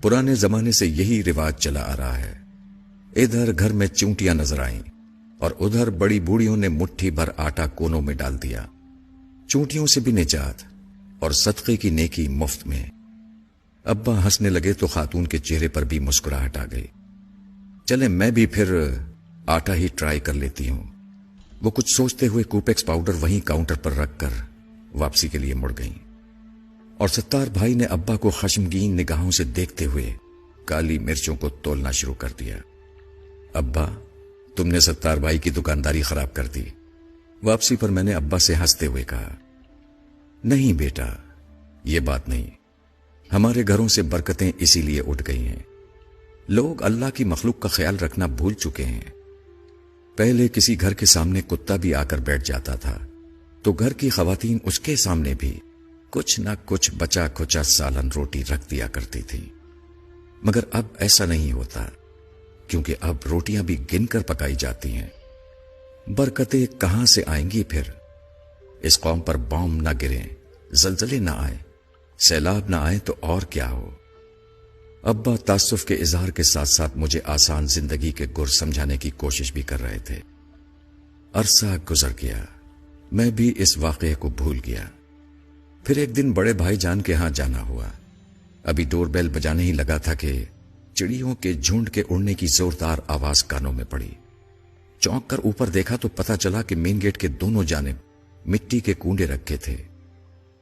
पुराने जमाने से यही रिवाज चला आ रहा है। इधर घर में चूंटियां नजर आईं और उधर बड़ी बूढ़ियों ने मुट्ठी भर आटा कोनों में डाल दिया। चूंटियों से भी निजात और सदके की नेकी मुफ्त में। अब्बा हंसने लगे तो खातून के चेहरे पर भी मुस्कुराहट आ गई। चले मैं भी फिर आटा ही ट्राई कर लेती हूं। वो कुछ सोचते हुए कूपेक्स पाउडर वहीं काउंटर पर रखकर वापसी के लिए मुड़ गईं और सत्तार भाई ने अब्बा को खश्मगीन निगाहों से देखते हुए काली मिर्चों को तोलना शुरू कर दिया। अब्बा, तुमने सत्तार भाई की दुकानदारी खराब कर दी। वापसी पर मैंने अब्बा से हंसते हुए कहा, नहीं बेटा, ये बात नहीं। हमारे घरों से बरकतें इसीलिए उठ गई हैं। लोग अल्लाह की मखलूक का ख्याल रखना भूल चुके हैं। पहले किसी घर के सामने कुत्ता भी आकर बैठ जाता था तो घर की खवातीन उसके सामने भी कुछ ना कुछ बचा खुचा सालन रोटी रख दिया करती थी। मगर अब ऐसा नहीं होता, क्योंकि अब रोटियां भी गिनकर पकाई जाती हैं। बरकतें कहां से आएंगी फिर? इस कौम पर बॉम्ब ना गिरे, जलजले ना आए, सैलाब ना आए तो और क्या हो। अब्बा तासुफ के इजहार के साथ साथ मुझे आसान जिंदगी के गुर समझाने की कोशिश भी कर रहे थे। अरसा गुजर गया, मैं भी इस वाकये को भूल गया। फिर एक दिन बड़े भाईजान के यहां जाना हुआ। अभी डोरबेल बजाने ही लगा था कि चिड़ियों के झुंड के उड़ने की जोरदार आवाज कानों में पड़ी। चौंक कर ऊपर देखा तो पता चला कि मेन गेट के दोनों जानिब मिट्टी के कूंडे रखे थे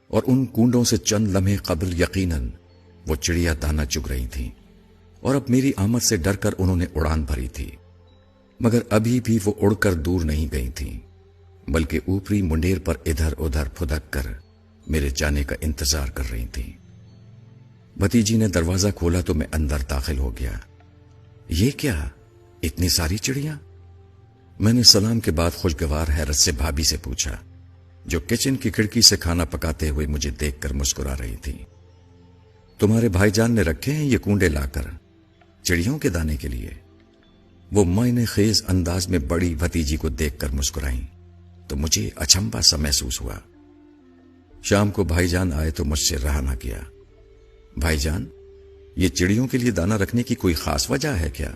और उन कूंडों से चंद लम्हे कबल यकीनन वो चिड़िया दाना चुग रही थीं और अब मेरी आमद से डरकर उन्होंने उड़ान भरी थी। मगर अभी भी वो उड़कर दूर नहीं गई थीं, बल्कि ऊपरी मुंडेर पर इधर उधर फुदक कर मेरे जाने का इंतजार कर रही थीं। भतीजी ने दरवाजा खोला तो मैं अंदर दाखिल हो गया। ये क्या, इतनी सारी चिड़िया? मैंने सलाम के बाद खुशगवार हैरत से भाभी से पूछा, जो किचन की खिड़की से खाना पकाते हुए मुझे देखकर मुस्कुरा रही थी। तुम्हारे भाईजान ने रखे हैं ये कूंडे लाकर चिड़ियों के दाने के लिए? वो मायने खेज अंदाज में बड़ी भतीजी को देखकर मुस्कुराई तो मुझे अचंभा सा महसूस हुआ। शाम को भाईजान आए तो मुझसे रहा ना गया। भाईजान, ये चिड़ियों के लिए दाना रखने की कोई खास वजह है क्या?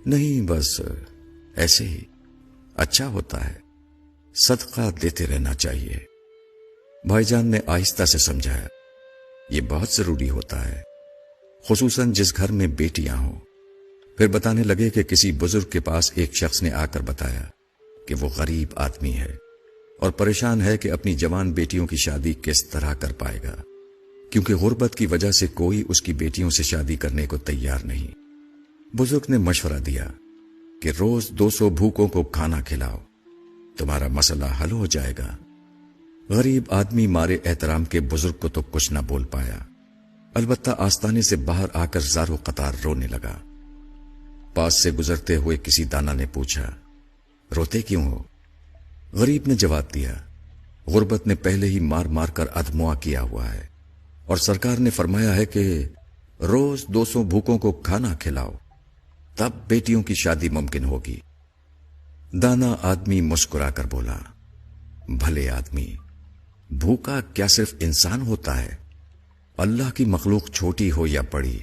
नहीं, बस ऐसे ही। अच्छा होता है, सदका देते रहना चाहिए। भाईजान ने आहिस्ता से समझाया, ये बहुत जरूरी होता है, खुसूसन जिस घर में बेटियां हों। फिर बताने लगे कि किसी बुजुर्ग के पास एक शख्स ने आकर बताया कि वो गरीब आदमी है और परेशान है कि अपनी जवान बेटियों की शादी किस तरह कर पाएगा, क्योंकि गुर्बत की वजह से कोई उसकी बेटियों से शादी करने को तैयार नहीं। बुजुर्ग ने मशवरा दिया कि रोज 200 भूखों को खाना खिलाओ, तुम्हारा मसला हल हो जाएगा। गरीब आदमी मारे एहतराम के बुजुर्ग को तो कुछ न बोल पाया, अलबत्ता आस्ताने से बाहर आकर ज़ारो कतार रोने लगा। पास से गुजरते हुए किसी दाना ने पूछा, रोते क्यों हो? गरीब ने जवाब दिया, गुर्बत ने पहले ही मार मार कर अधमुआ किया हुआ है और सरकार ने फरमाया है कि रोज 200 भूखों को खाना खिलाओ, तब बेटियों की शादी मुमकिन होगी। दाना आदमी मुस्कुराकर बोला, भले आदमी, भूखा क्या सिर्फ इंसान होता है? अल्लाह की मखलूक छोटी हो या बड़ी,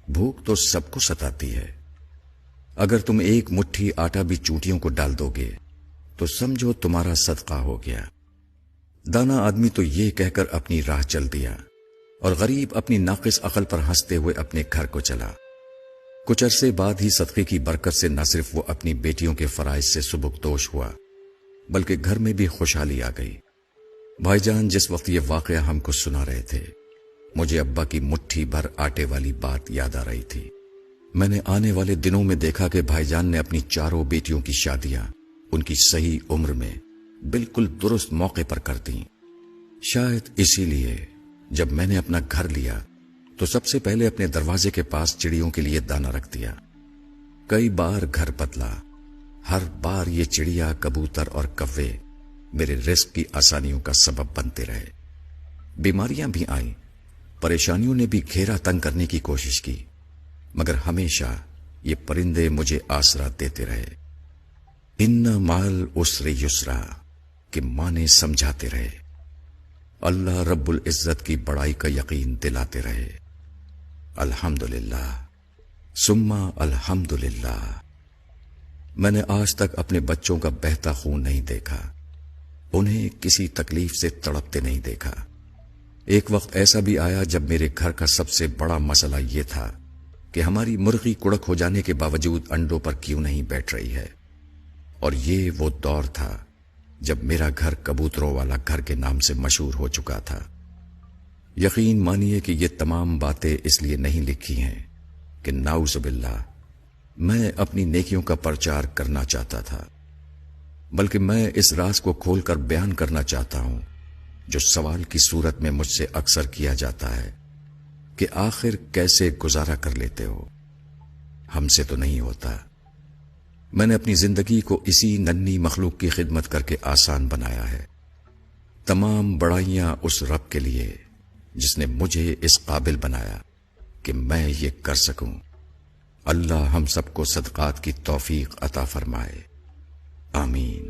भूख तो सबको सताती है। अगर तुम एक मुट्ठी आटा भी चूंटियों को डाल दोगे तो समझो तुम्हारा सदका हो गया। दाना आदमी तो ये कहकर अपनी राह चल दिया और गरीब अपनी नाकिस अकल पर हंसते हुए अपने घर को चला। कुछ अरसे बाद ही सदके की बरकत से न सिर्फ वो अपनी बेटियों के फराइज से सुबुकदोश हुआ, बल्कि घर में भी खुशहाली आ गई। भाईजान जिस वक्त ये वाकया हमको सुना रहे थे, मुझे अब्बा की मुट्ठी भर आटे वाली बात याद आ रही थी। मैंने आने वाले दिनों में देखा कि भाईजान ने अपनी चारों बेटियों की शादियां उनकी सही उम्र में बिल्कुल दुरुस्त मौके पर कर दी। शायद इसीलिए जब मैंने अपना घर लिया तो सबसे पहले अपने दरवाजे के पास चिड़ियों के लिए दाना रख दिया। कई बार घर बदला, हर बार ये चिड़िया, कबूतर और कव्वे मेरे रिस्क की आसानियों का सबब बनते रहे। बीमारियां भी आईं, परेशानियों ने भी घेरा तंग करने की कोशिश की, मगर हमेशा ये परिंदे मुझे आसरा देते रहे। इन्ना माल उसरे युसरा के माने समझाते रहे। अल्लाह रब्बुल इज्जत की बड़ाई का यकीन दिलाते रहे। الحمدللہ سما الحمدللہ۔ میں نے آج تک اپنے بچوں کا بہتا خون نہیں دیکھا، انہیں کسی تکلیف سے تڑپتے نہیں دیکھا۔ ایک وقت ایسا بھی آیا جب میرے گھر کا سب سے بڑا مسئلہ یہ تھا کہ ہماری مرغی کڑک ہو جانے کے باوجود انڈوں پر کیوں نہیں بیٹھ رہی ہے، اور یہ وہ دور تھا جب میرا گھر کبوتروں والا گھر کے نام سے مشہور ہو چکا تھا۔ یقین مانیے کہ یہ تمام باتیں اس لیے نہیں لکھی ہیں کہ نعوذ باللہ میں اپنی نیکیوں کا پرچار کرنا چاہتا تھا، بلکہ میں اس راز کو کھول کر بیان کرنا چاہتا ہوں جو سوال کی صورت میں مجھ سے اکثر کیا جاتا ہے کہ آخر کیسے گزارا کر لیتے ہو؟ ہم سے تو نہیں ہوتا۔ میں نے اپنی زندگی کو اسی ننھی مخلوق کی خدمت کر کے آسان بنایا ہے۔ تمام بڑائیاں اس رب کے لیے جس نے مجھے اس قابل بنایا کہ میں یہ کر سکوں۔ اللہ ہم سب کو صدقات کی توفیق عطا فرمائے، آمین۔